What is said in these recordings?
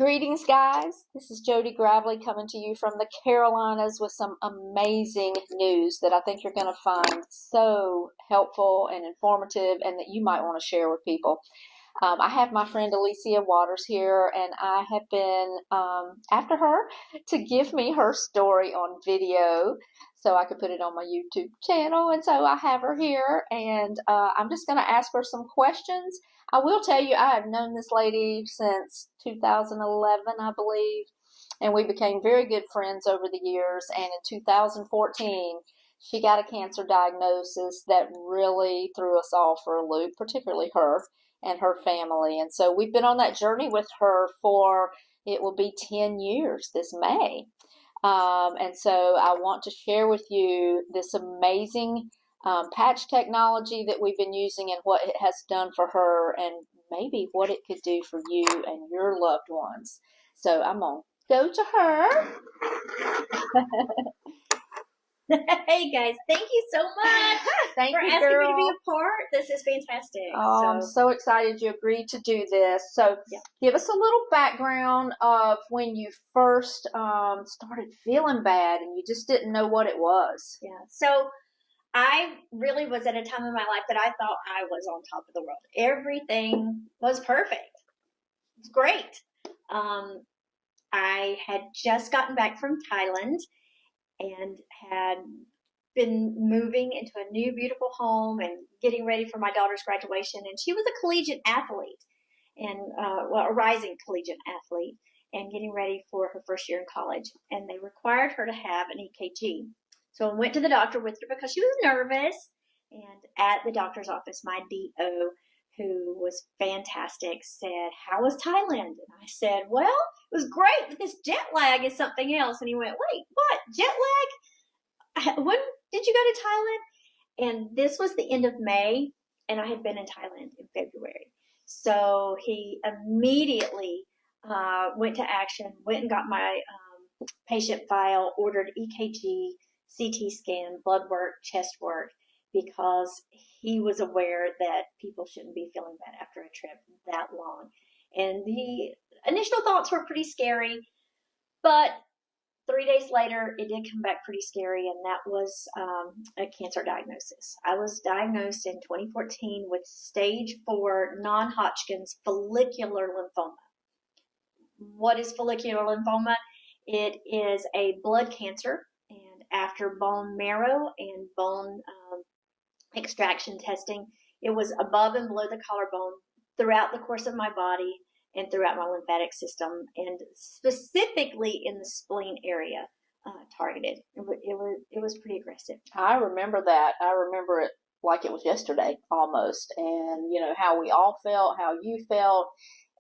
Greetings, guys. This is Jody Gravely coming to you from the Carolinas with some amazing news that I think you're going to find so helpful and informative and that you might want to share with people. I have my friend Alicia Waters here, and I have been after her to give me her story on video so I could put it on my YouTube channel. And so I have her here, and I'm just going to ask her some questions. I will tell you, I have known this lady since 2011, I believe, and we became very good friends over the years. And in 2014, she got a cancer diagnosis that really threw us all for a loop, particularly her and her family. And so we've been on that journey with her for, it will be 10 years this May. And so I want to share with you this amazing patch technology that we've been using and what it has done for her and maybe what it could do for you and your loved ones. So I'm going to go to her. Hey guys, thank you so much Thank for you, asking girl. me to be a part. This is fantastic. I'm so excited you agreed to do this. So give us a little background of when you first started feeling bad and you just didn't know what it was. Yeah. So I really was at a time in my life that I thought I was on top of the world. Everything was perfect. It's great. I had just gotten back from Thailand and had been moving into a new beautiful home and getting ready for my daughter's graduation. And she was a collegiate athlete and a rising collegiate athlete and getting ready for her first year in college. And they required her to have an EKG. So I went to the doctor with her because she was nervous. And at the doctor's office, my DO, who was fantastic, said, "How was Thailand?" And I said, "Well, it was great, but this jet lag is something else." And he went, "Wait, what? Jet lag? When did you go to Thailand?" And this was the end of May, and I had been in Thailand in February. So he immediately went to action, went and got my patient file, ordered EKG, CT scan, blood work, chest work, because he was aware that people shouldn't be feeling bad after a trip that long. And the initial thoughts were pretty scary, but 3 days later, it did come back pretty scary, and that was a cancer diagnosis. I was diagnosed in 2014 with stage 4 non-Hodgkin's follicular lymphoma. What is follicular lymphoma? It is a blood cancer, and after bone marrow and bone extraction testing, it was above and below the collarbone throughout the course of my body and throughout my lymphatic system, and specifically in the spleen area targeted. It was pretty aggressive. I remember that. I remember it like it was yesterday almost, and you know how we all felt, how you felt.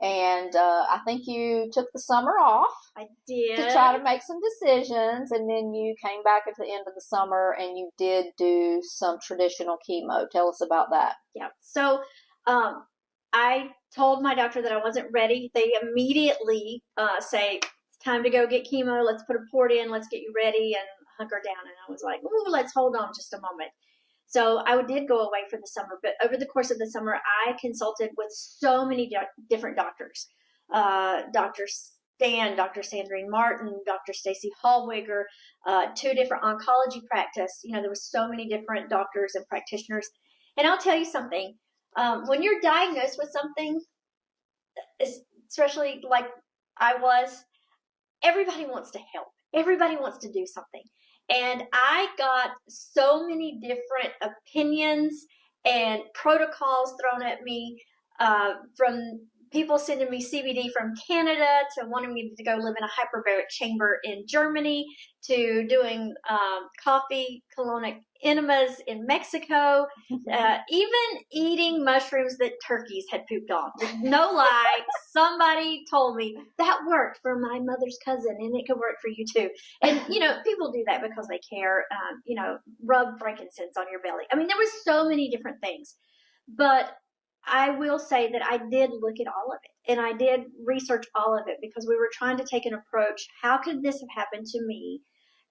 And I think you took the summer off. I did. To try to make some decisions, and then you came back at the end of the summer and you did do some traditional chemo. Tell us about that. Yeah. So I told my doctor that I wasn't ready. They immediately say, "It's time to go get chemo. Let's put a port in. Let's get you ready and hunker down." And I was like, "Ooh, let's hold on just a moment." So I did go away for the summer, but over the course of the summer, I consulted with so many different doctors. Dr. Stan, Dr. Sandrine Martin, Dr. Stacy Hallwigger, 2 different oncology practice. You know, there was so many different doctors and practitioners. And I'll tell you something, when you're diagnosed with something, especially like I was, everybody wants to help. Everybody wants to do something. And I got so many different opinions and protocols thrown at me from people sending me CBD from Canada to wanting me to go live in a hyperbaric chamber in Germany to doing coffee colonic enemas in Mexico, even eating mushrooms that turkeys had pooped on. No lie, somebody told me that worked for my mother's cousin and it could work for you too. And, you know, people do that because they care, you know, rub frankincense on your belly. I mean, there was so many different things, but I will say that I did look at all of it and I did research all of it because we were trying to take an approach. How could this have happened to me?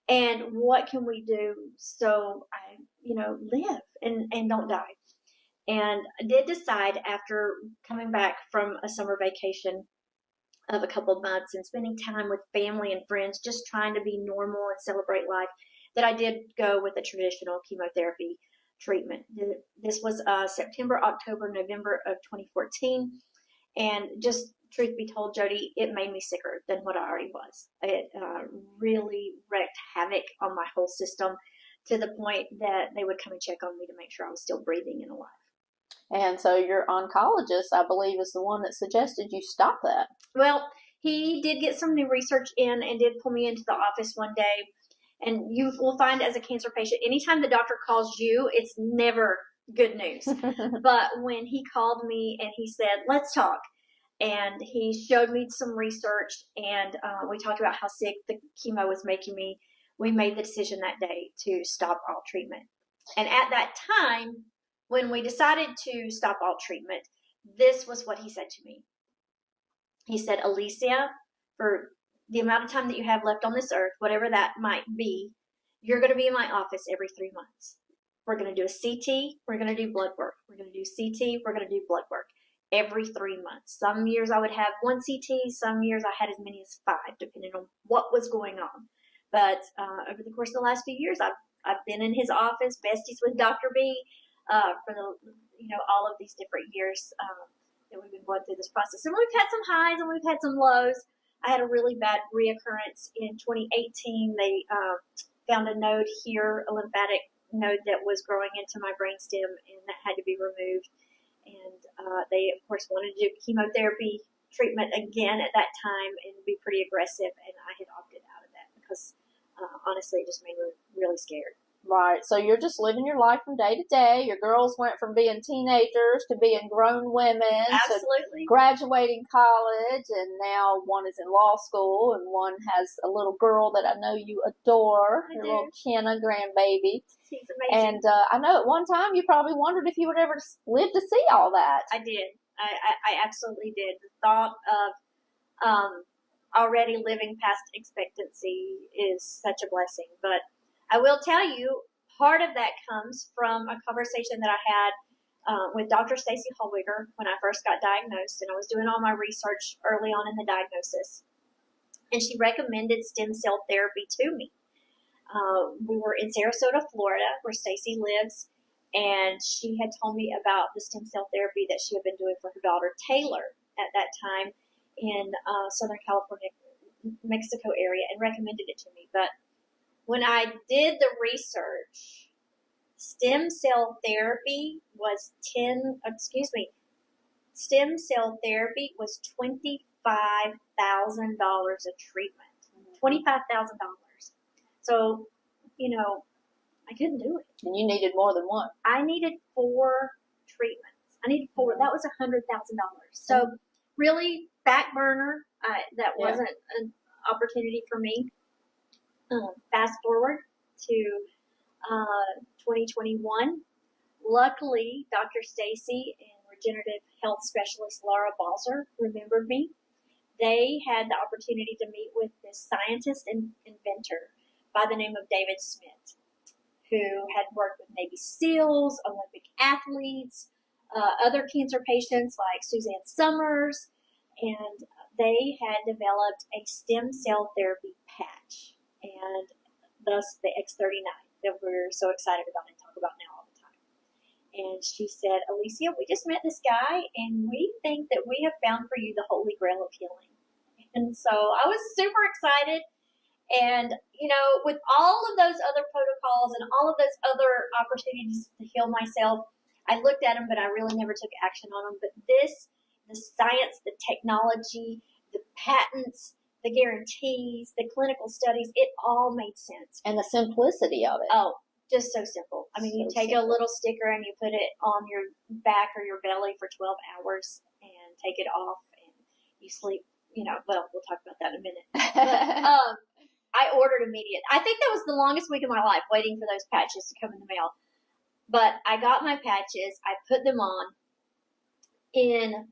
And what can we do so I, you know, live and don't die? And I did decide after coming back from a summer vacation of a couple of months and spending time with family and friends, just trying to be normal and celebrate life, that I did go with a traditional chemotherapy treatment. This was September, October, November of 2014. And just truth be told, Jody, it made me sicker than what I already was. It really wreaked havoc on my whole system to the point that they would come and check on me to make sure I was still breathing and alive. And so your oncologist, I believe, is the one that suggested you stop that. Well, he did get some new research in and did pull me into the office one day. And you will find as a cancer patient, anytime the doctor calls you, it's never good news. But when he called me and he said, let's talk, and he showed me some research, and we talked about how sick the chemo was making me, we made the decision that day to stop all treatment. And at that time, when we decided to stop all treatment, this was what he said to me. He said, Alicia, for the amount of time that you have left on this earth, whatever that might be, you're going to be in my office every 3 months. We're going to do a CT. We're going to do blood work. We're going to do CT. We're going to do blood work every 3 months. Some years I would have 1 CT. Some years I had as many as 5, depending on what was going on. But over the course of the last few years, I've been in his office, besties with Dr. B, for the all of these different years that we've been going through this process. And we've had some highs and we've had some lows. I had a really bad reoccurrence in 2018. They found a node here, a lymphatic node that was growing into my brainstem, and that had to be removed. And they, of course, wanted to do chemotherapy treatment again at that time and be pretty aggressive. And I had opted out of that because, honestly, it just made me really scared. Right. So you're just living your life from day to day. Your girls went from being teenagers to being grown women. Absolutely. To graduating college, and now one is in law school, and one has a little girl that I know you adore, your little Kenna grandbaby. She's amazing. And I know at one time you probably wondered if you would ever live to see all that. I did. I absolutely did. The thought of already living past expectancy is such a blessing. But I will tell you, part of that comes from a conversation that I had with Dr. Stacy Hallwigger when I first got diagnosed, and I was doing all my research early on in the diagnosis. And she recommended stem cell therapy to me. We were in Sarasota, Florida, where Stacy lives, and she had told me about the stem cell therapy that she had been doing for her daughter Taylor at that time in Southern California, Mexico area, and recommended it to me. But when I did the research, stem cell therapy was $25,000 a treatment. $25,000. So, I couldn't do it. And you needed more than one. I needed 4 treatments. I needed 4. That was $100,000. So, really, back burner. That wasn't an opportunity for me. Fast forward to 2021. Luckily, Dr. Stacy and regenerative health specialist Laura Balzer remembered me. They had the opportunity to meet with this scientist and inventor by the name of David Smith, who had worked with Navy SEALs, Olympic athletes, other cancer patients like Suzanne Summers, and they had developed a stem cell therapy patch, and thus the X39 that we're so excited about and talk about now all the time. And she said, Alicia, we just met this guy, and we think that we have found for you the holy grail of healing. And so I was super excited. And, with all of those other protocols and all of those other opportunities to heal myself, I looked at them, but I really never took action on them. But the science, the technology, the patents, the guarantees, the clinical studies, it all made sense. And the simplicity of it. Oh, just so simple. I mean, you take a little sticker and you put it on your back or your belly for 12 hours and take it off and you sleep, well, we'll talk about that in a minute. But, I ordered immediate. I think that was the longest week of my life waiting for those patches to come in the mail. But I got my patches. I put them on. In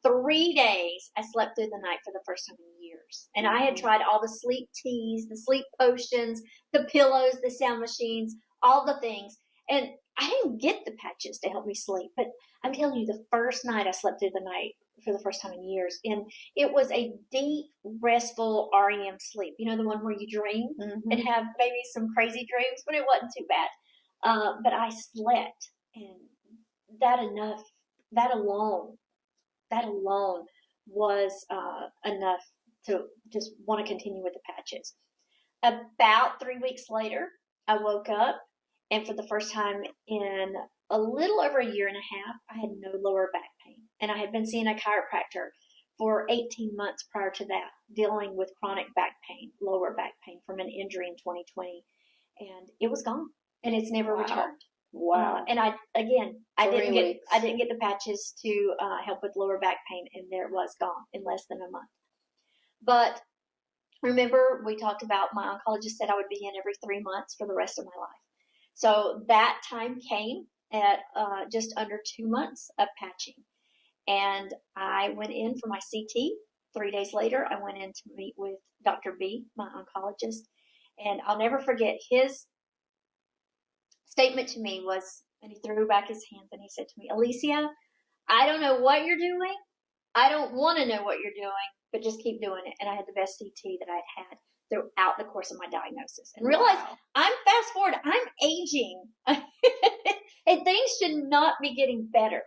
3 days, I slept through the night for the first time in years. And I had tried all the sleep teas, the sleep potions, the pillows, the sound machines, all the things. And I didn't get the patches to help me sleep. But I'm telling you, the first night I slept through the night for the first time in years. And it was a deep, restful REM sleep. You know, the one where you dream and have maybe some crazy dreams, but it wasn't too bad. But I slept, and that alone was enough to just want to continue with the patches. About 3 weeks later, I woke up, and for the first time in a little over a year and a half, I had no lower back pain. And I had been seeing a chiropractor for 18 months prior to that, dealing with chronic back pain, lower back pain from an injury in 2020. And it was gone, and it's never returned. Wow. And I didn't get the patches to help with lower back pain, and there it was, gone in less than a month. But remember, we talked about my oncologist said I would be in every 3 months for the rest of my life. So that time came at just under 2 months of patching. And I went in for my CT. 3 days later, I went in to meet with Dr. B, my oncologist. And I'll never forget his statement to me was, and he threw back his hands and he said to me, Alicia, I don't know what you're doing. I don't want to know what you're doing, but just keep doing it. And I had the best CT that I'd had throughout the course of my diagnosis. And realize I'm fast forward, I'm aging. And things should not be getting better.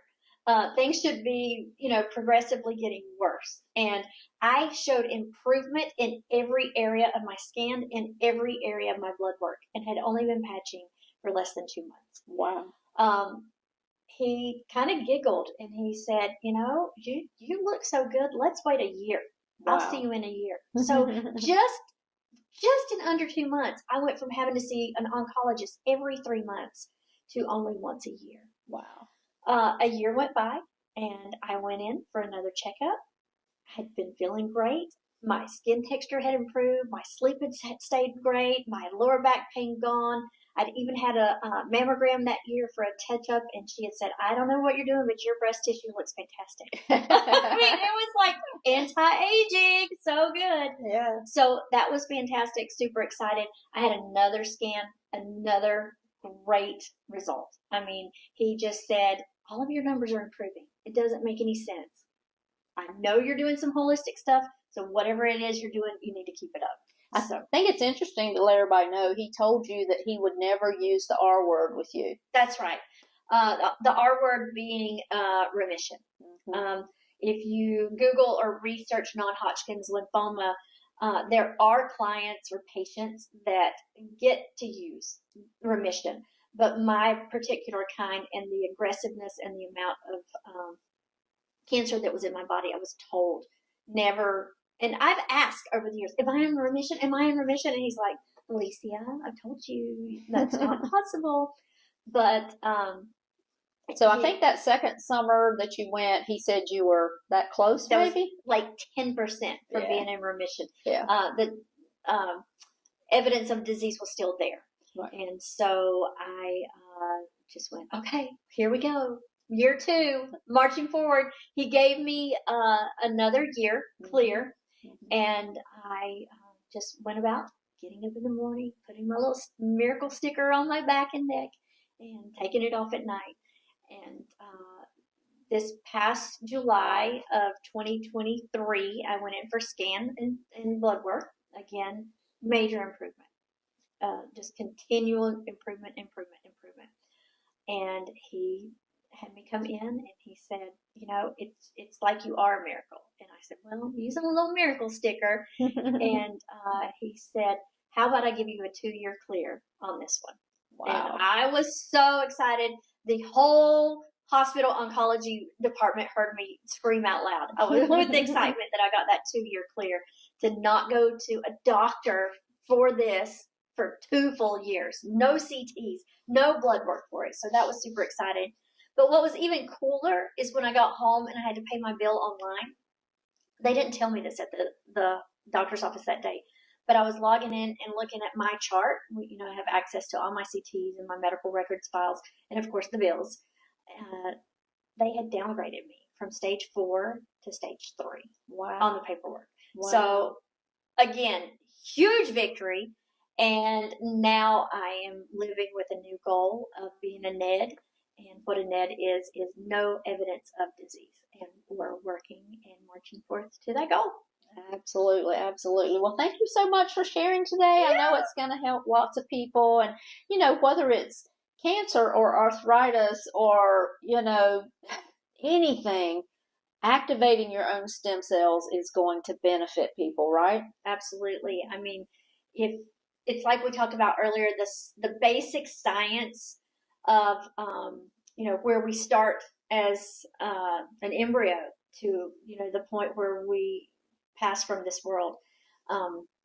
Things should be, progressively getting worse. And I showed improvement in every area of my scan, in every area of my blood work, and had only been patching for less than 2 months. Wow. He kind of giggled and he said, you look so good. Let's wait a year. Wow. I'll see you in a year. So just in under 2 months, I went from having to see an oncologist every 3 months to only once a year. Wow. A year went by, and I went in for another checkup. I had been feeling great. My skin texture had improved. My sleep had stayed great. My lower back pain gone. I'd even had a mammogram that year for a touch-up, and she had said, I don't know what you're doing, but your breast tissue looks fantastic. I mean, it was like anti-aging. So good. Yeah. So that was fantastic. Super excited. I had another scan, another great result. I mean, he just said, all of your numbers are improving. It doesn't make any sense. I know you're doing some holistic stuff, so whatever it is you're doing, you need to keep it up. I think it's interesting to let everybody know he told you that he would never use the R word with you. That's right. The R word being remission. Mm-hmm. If you Google or research non-Hodgkin's lymphoma, there are clients or patients that get to use remission. But my particular kind and the aggressiveness and the amount of cancer that was in my body, I was told never. And I've asked over the years, am I in remission? Am I in remission? And he's like, Alicia, I've told you that's not possible. But so I think that second summer that you went, he said you were that close, that maybe? was like 10% from being in remission. Yeah. The evidence of disease was still there. Right. And so I just went, okay, here we go. Year 2, marching forward. He gave me another year clear. And I just went about getting up in the morning, putting my little miracle sticker on my back and neck, and taking it off at night. And this past July of 2023, I went in for scan and blood work. Again, major improvement. Just continual improvement. And he had me come in, and he said, it's like you are a miracle. And I said, well, I'm using a little miracle sticker. And he said, how about I give you a 2-year clear on this one? Wow. And I was so excited. The whole hospital oncology department heard me scream out loud. I was with the excitement that I got that 2-year clear to not go to a doctor for this for 2 full years. No CTs, no blood work for it. So that was super exciting. But what was even cooler is when I got home and I had to pay my bill online. They didn't tell me this at the doctor's office that day, but I was logging in and looking at my chart. I have access to all my CTs and my medical records files, and of course the bills. They had downgraded me from stage 4 to stage 3. Wow. On the paperwork. Wow. So again, huge victory. And now I am living with a new goal of being a NED And what a NED is no evidence of disease. And we're working and marching forth to that goal. Absolutely, absolutely. Well, thank you so much for sharing today. Yeah. I know it's going to help lots of people. And, whether it's cancer or arthritis or, anything, activating your own stem cells is going to benefit people, right? Absolutely. I mean, if it's like we talked about earlier, the basic science of, where we start as an embryo to, the point where we pass from this world,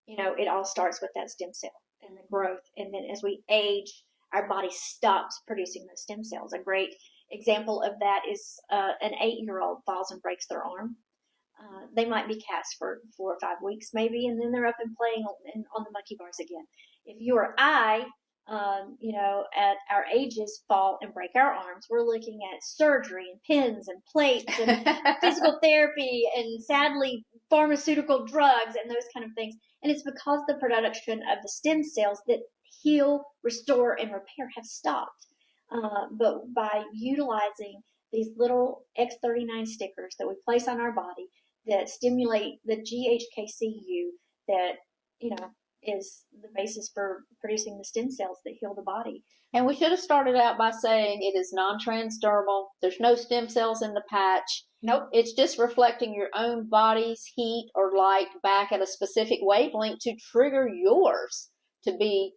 it all starts with that stem cell and the growth. And then as we age, our body stops producing those stem cells. A great example of that is an 8-year-old falls and breaks their arm. They might be cast for 4 or 5 weeks maybe, and then they're up and playing on the monkey bars again. If you or I, at our ages fall and break our arms, we're looking at surgery and pins and plates and physical therapy and sadly pharmaceutical drugs and those kind of things. And it's because the production of the stem cells that heal, restore, and repair have stopped. But by utilizing these little X39 stickers that we place on our body that stimulate the GHKCU that, is the basis for producing the stem cells that heal the body. And we should have started out by saying it is non-transdermal. There's no stem cells in the patch. Nope. It's just reflecting your own body's heat or light back at a specific wavelength to trigger yours to be,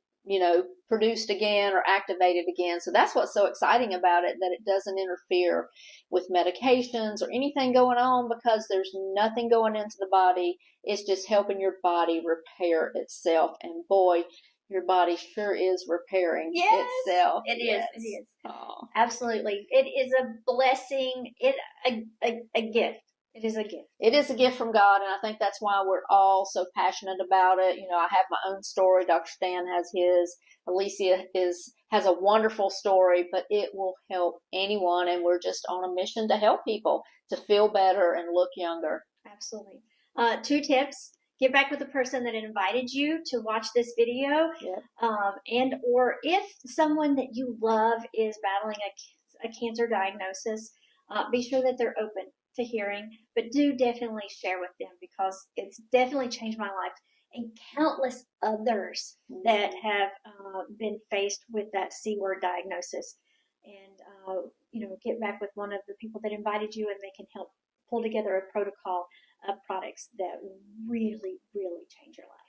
produced again or activated again. So that's what's so exciting about it, that it doesn't interfere with medications or anything going on, because there's nothing going into the body. It's just helping your body repair itself. And boy, your body sure is repairing itself. It is. It is. Oh. Absolutely. It is a blessing. A gift. It is a gift. It is a gift from God, and I think that's why we're all so passionate about it. I have my own story. Dr. Stan has his. Alicia has a wonderful story, but it will help anyone, and we're just on a mission to help people to feel better and look younger. Absolutely. 2 tips. Get back with the person that invited you to watch this video. Yep. And or if someone that you love is battling a cancer diagnosis, be sure that they're open to hearing, but do definitely share with them, because it's definitely changed my life and countless others that have been faced with that C-word diagnosis. And, get back with one of the people that invited you, and they can help pull together a protocol of products that really, really change your life.